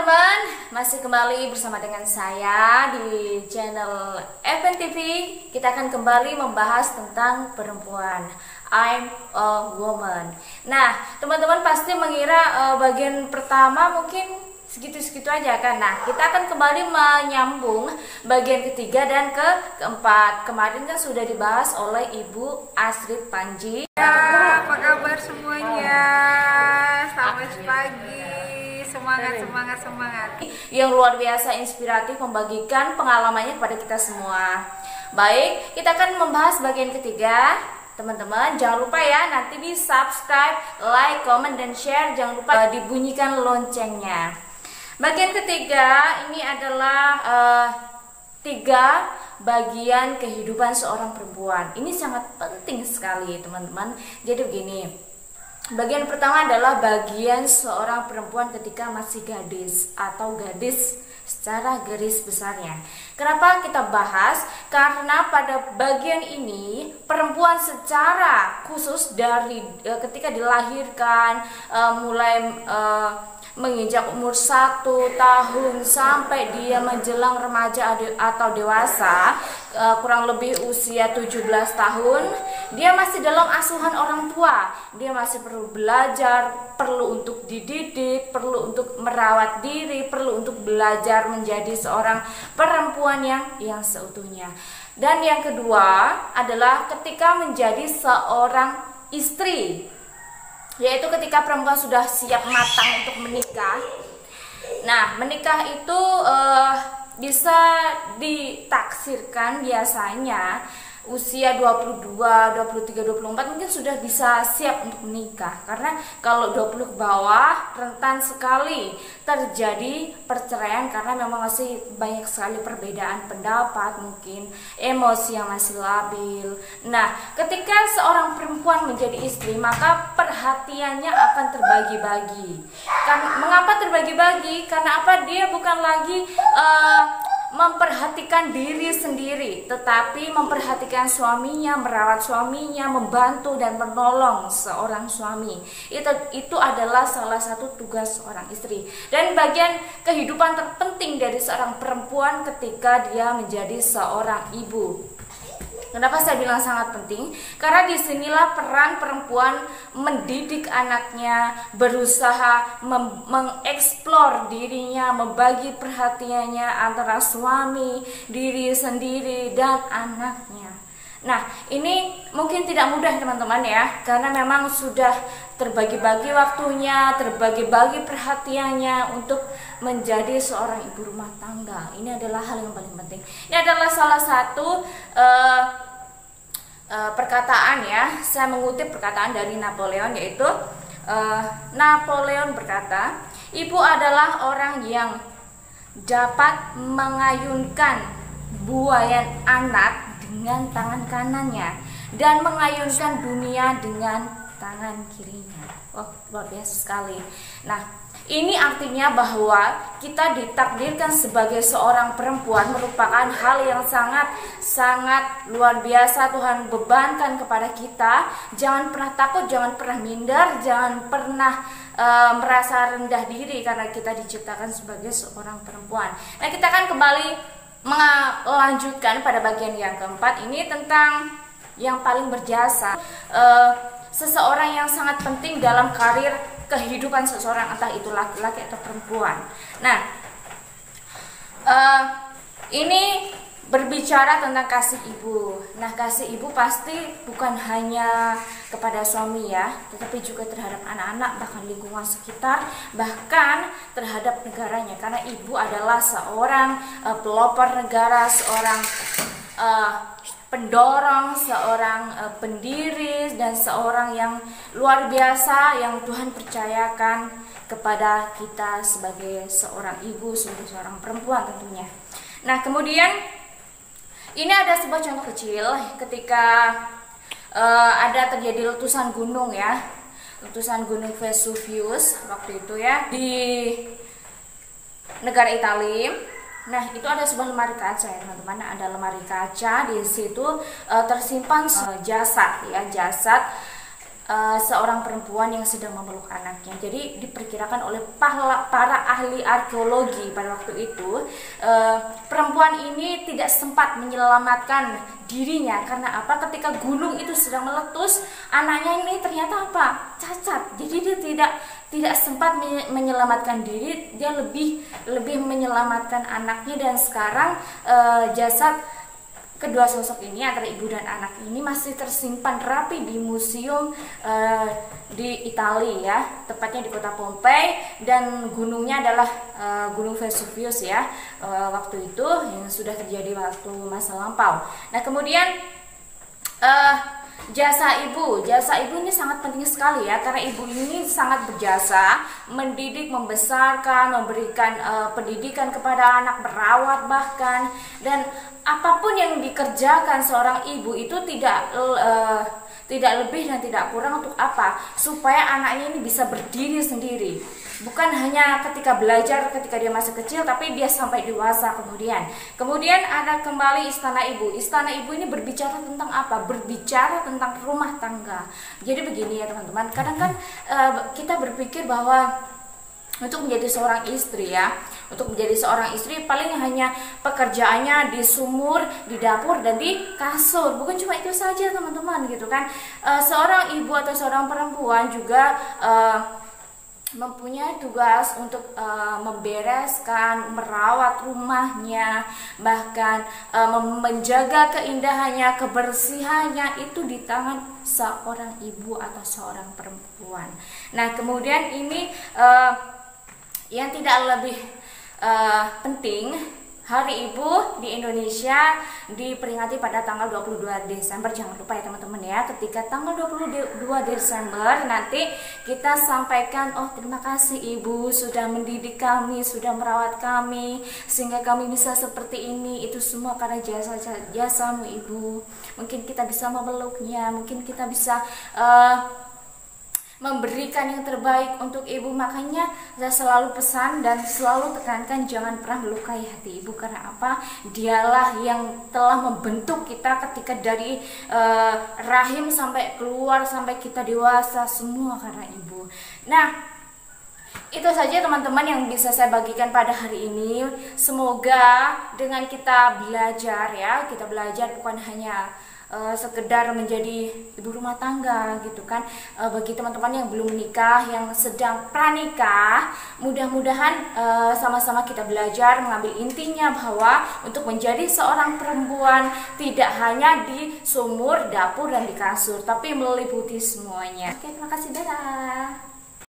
teman-teman, masih kembali bersama dengan saya di channel FN TV. Kita akan kembali membahas tentang perempuan. I'm a woman. Nah, teman-teman pasti mengira bagian pertama mungkin segitu-segitu aja kan. Nah, kita akan kembali menyambung bagian ketiga dan keempat. Kemarin kan sudah dibahas oleh Ibu Astrid Panji. Ya, apa kabar semuanya? Selamat pagi. Semangat. Yang luar biasa inspiratif membagikan pengalamannya kepada kita semua. Baik, kita akan membahas bagian ketiga. Teman-teman, jangan lupa ya nanti di subscribe, like, comment, dan share. Jangan lupa dibunyikan loncengnya. Bagian ketiga ini adalah 3 bagian kehidupan seorang perempuan. Ini sangat penting sekali teman-teman. Jadi begini, bagian pertama adalah bagian seorang perempuan ketika masih gadis atau gadis secara garis besarnya. Kenapa kita bahas? Karena pada bagian ini perempuan secara khusus dari ketika dilahirkan mulai menginjak umur 1 tahun sampai dia menjelang remaja atau dewasa, kurang lebih usia 17 tahun, dia masih dalam asuhan orang tua. Dia masih perlu belajar, perlu untuk dididik, perlu untuk merawat diri, perlu untuk belajar menjadi seorang perempuan yang seutuhnya. Dan yang kedua adalah ketika menjadi seorang istri, yaitu ketika perempuan sudah siap matang untuk menikah. Nah, menikah itu bisa ditaksirkan biasanya usia 22, 23, 24 mungkin sudah bisa siap untuk menikah. Karena kalau 20 ke bawah rentan sekali terjadi perceraian karena memang masih banyak sekali perbedaan pendapat, mungkin emosi yang masih labil. Nah, ketika seorang perempuan menjadi istri, maka perhatiannya akan terbagi-bagi. Mengapa terbagi-bagi? Karena apa? Dia bukan lagi memperhatikan diri sendiri, tetapi memperhatikan suaminya, merawat suaminya, membantu dan menolong seorang suami. Itu adalah salah satu tugas seorang istri dan bagian kehidupan terpenting dari seorang perempuan ketika dia menjadi seorang ibu. Kenapa saya bilang sangat penting? Karena disinilah peran perempuan mendidik anaknya, berusaha mengeksplor dirinya, membagi perhatiannya antara suami, diri sendiri, dan anaknya. Nah, ini mungkin tidak mudah teman-teman ya, karena memang sudah terbagi-bagi waktunya, terbagi-bagi perhatiannya untuk menjadi seorang ibu rumah tangga. Ini adalah hal yang paling penting. Ini adalah salah satu perkataan ya. Saya mengutip perkataan dari Napoleon, yaitu Napoleon berkata, ibu adalah orang yang dapat mengayunkan buayan anak dengan tangan kanannya dan mengayunkan dunia dengan tangan kirinya. Wah, luar biasa sekali. Nah, ini artinya bahwa kita ditakdirkan sebagai seorang perempuan merupakan hal yang sangat luar biasa Tuhan bebankan kepada kita. Jangan pernah takut, jangan pernah minder, jangan pernah merasa rendah diri karena kita diciptakan sebagai seorang perempuan. Nah, kita akan kembali melanjutkan pada bagian yang keempat ini tentang yang paling berjasa, seseorang yang sangat penting dalam karir kehidupan seseorang, entah itu laki-laki atau perempuan. Nah, ini berbicara tentang kasih ibu. Nah, kasih ibu pasti bukan hanya kepada suami ya, tetapi juga terhadap anak-anak, bahkan lingkungan sekitar, bahkan terhadap negaranya. Karena ibu adalah seorang pelopor negara, seorang pendorong, seorang pendiri, dan seorang yang luar biasa yang Tuhan percayakan kepada kita sebagai seorang ibu, sebagai seorang perempuan tentunya. Nah, kemudian ini ada sebuah contoh kecil ketika ada terjadi letusan gunung ya, letusan gunung Vesuvius waktu itu ya di negara Italia. Nah, itu ada sebuah lemari kaca ya teman-teman. Ada lemari kaca, di situ tersimpan jasad ya, jasad seorang perempuan yang sedang memeluk anaknya. Jadi diperkirakan oleh para ahli arkeologi pada waktu itu, perempuan ini tidak sempat menyelamatkan dirinya. Karena apa? Ketika gunung itu sedang meletus, anaknya ini ternyata apa? Cacat. Jadi dia tidak sempat menyelamatkan diri, dia lebih menyelamatkan anaknya. Dan sekarang jasad kedua sosok ini antara ibu dan anak ini masih tersimpan rapi di museum di Italia ya, tepatnya di kota Pompei, dan gunungnya adalah Gunung Vesuvius ya, waktu itu yang sudah terjadi waktu masa lampau. Nah kemudian jasa ibu ini sangat penting sekali ya, karena ibu ini sangat berjasa mendidik, membesarkan, memberikan pendidikan kepada anak, merawat bahkan, dan apapun yang dikerjakan seorang ibu itu tidak lebih dan tidak kurang untuk apa? Supaya anaknya ini bisa berdiri sendiri. Bukan hanya ketika belajar ketika dia masih kecil, tapi dia sampai dewasa kemudian. Kemudian ada kembali istana ibu. Istana ibu ini berbicara tentang apa? Berbicara tentang rumah tangga. Jadi begini ya teman-teman, kadang kan kita berpikir bahwa untuk menjadi seorang istri ya, untuk menjadi seorang istri paling hanya pekerjaannya di sumur, di dapur, dan di kasur. Bukan cuma itu saja teman-teman gitu kan. Seorang ibu atau seorang perempuan juga mempunyai tugas untuk membereskan, merawat rumahnya, bahkan menjaga keindahannya, kebersihannya, itu di tangan seorang ibu atau seorang perempuan. Nah kemudian ini yang tidak lebih penting, Hari Ibu di Indonesia diperingati pada tanggal 22 Desember. Jangan lupa ya teman-teman ya, ketika tanggal 22 Desember nanti kita sampaikan, oh terima kasih Ibu sudah mendidik kami, sudah merawat kami sehingga kami bisa seperti ini. Itu semua karena jasamu Ibu. Mungkin kita bisa memeluknya, mungkin kita bisa memberikan yang terbaik untuk ibu. Makanya saya selalu pesan dan selalu tekankan, jangan pernah melukai hati ibu. Karena apa? Dialah yang telah membentuk kita ketika dari rahim sampai keluar, sampai kita dewasa, semua karena ibu. Nah itu saja teman-teman yang bisa saya bagikan pada hari ini. Semoga dengan kita belajar ya, kita belajar bukan hanya sekedar menjadi ibu rumah tangga gitu kan. Bagi teman-teman yang belum menikah, yang sedang pranikah, mudah-mudahan sama-sama kita belajar mengambil intinya bahwa untuk menjadi seorang perempuan tidak hanya di sumur, dapur, dan di kasur, tapi meliputi semuanya. Oke, terima kasih, dadah.